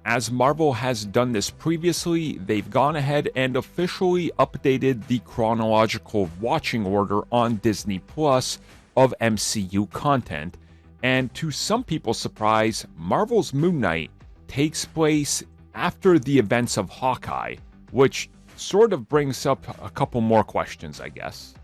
As Marvel has done this previously, they've gone ahead and officially updated the chronological watching order on Disney Plus of MCU content, and to some people's surprise, Marvel's Moon Knight takes place after the events of Hawkeye, which sort of brings up a couple more questions, I guess.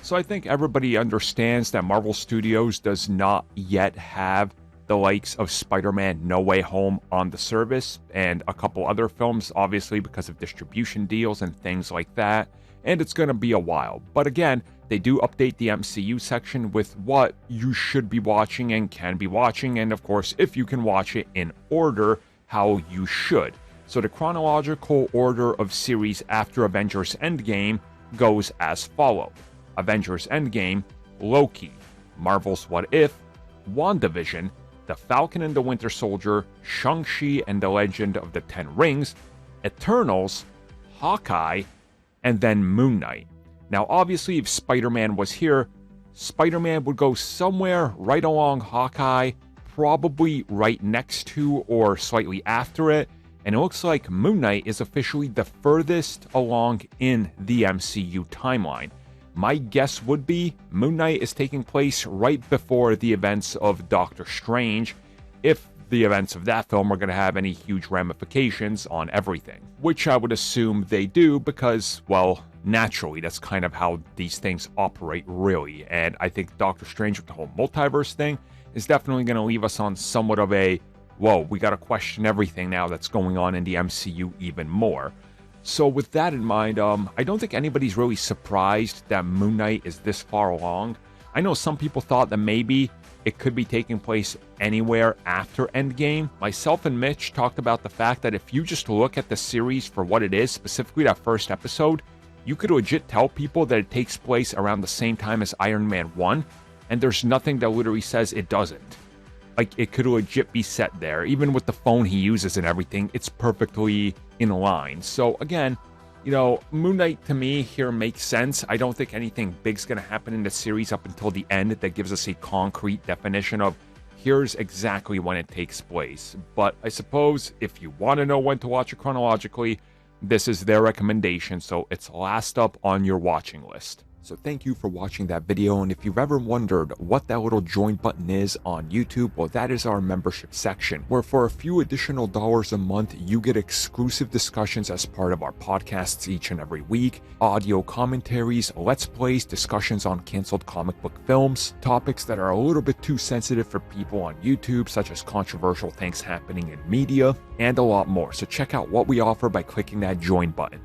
So I think everybody understands that Marvel Studios does not yet have the likes of Spider-Man No Way Home on the service, and a couple other films, obviously because of distribution deals and things like that, and it's going to be a while. But again, they do update the MCU section with what you should be watching and can be watching, and of course, if you can watch it in order, how you should. So the chronological order of series after Avengers Endgame goes as follows. Avengers Endgame, Loki, Marvel's What If, WandaVision, The Falcon and the Winter Soldier, Shang-Chi and the Legend of the Ten Rings, Eternals, Hawkeye, and then Moon Knight. Now obviously if Spider-Man was here, Spider-Man would go somewhere right along Hawkeye, probably right next to or slightly after it, and it looks like Moon Knight is officially the furthest along in the MCU timeline. My guess would be Moon Knight is taking place right before the events of Doctor Strange, if the events of that film are going to have any huge ramifications on everything. Which I would assume they do because, well, naturally, that's kind of how these things operate really. And I think Doctor Strange with the whole multiverse thing is definitely going to leave us on somewhat of a, whoa, we got to question everything now that's going on in the MCU even more. So with that in mind, I don't think anybody's really surprised that Moon Knight is this far along. I know some people thought that maybe it could be taking place anywhere after Endgame. Myself and Mitch talked about the fact that if you just look at the series for what it is, specifically that first episode, you could legit tell people that it takes place around the same time as Iron Man 1, and there's nothing that literally says it doesn't. Like, it could legit be set there. Even with the phone he uses and everything, it's perfectly in line. So again, you know, Moon Knight to me here makes sense. I don't think anything big's going to happen in the series up until the end that gives us a concrete definition of here's exactly when it takes place. But I suppose if you want to know when to watch it chronologically, this is their recommendation, so it's last up on your watching list. So thank you for watching that video, and if you've ever wondered what that little join button is on YouTube, well, that is our membership section, where for a few additional dollars a month, you get exclusive discussions as part of our podcasts each and every week, audio commentaries, let's plays, discussions on canceled comic book films, topics that are a little bit too sensitive for people on YouTube, such as controversial things happening in media, and a lot more. So check out what we offer by clicking that join button.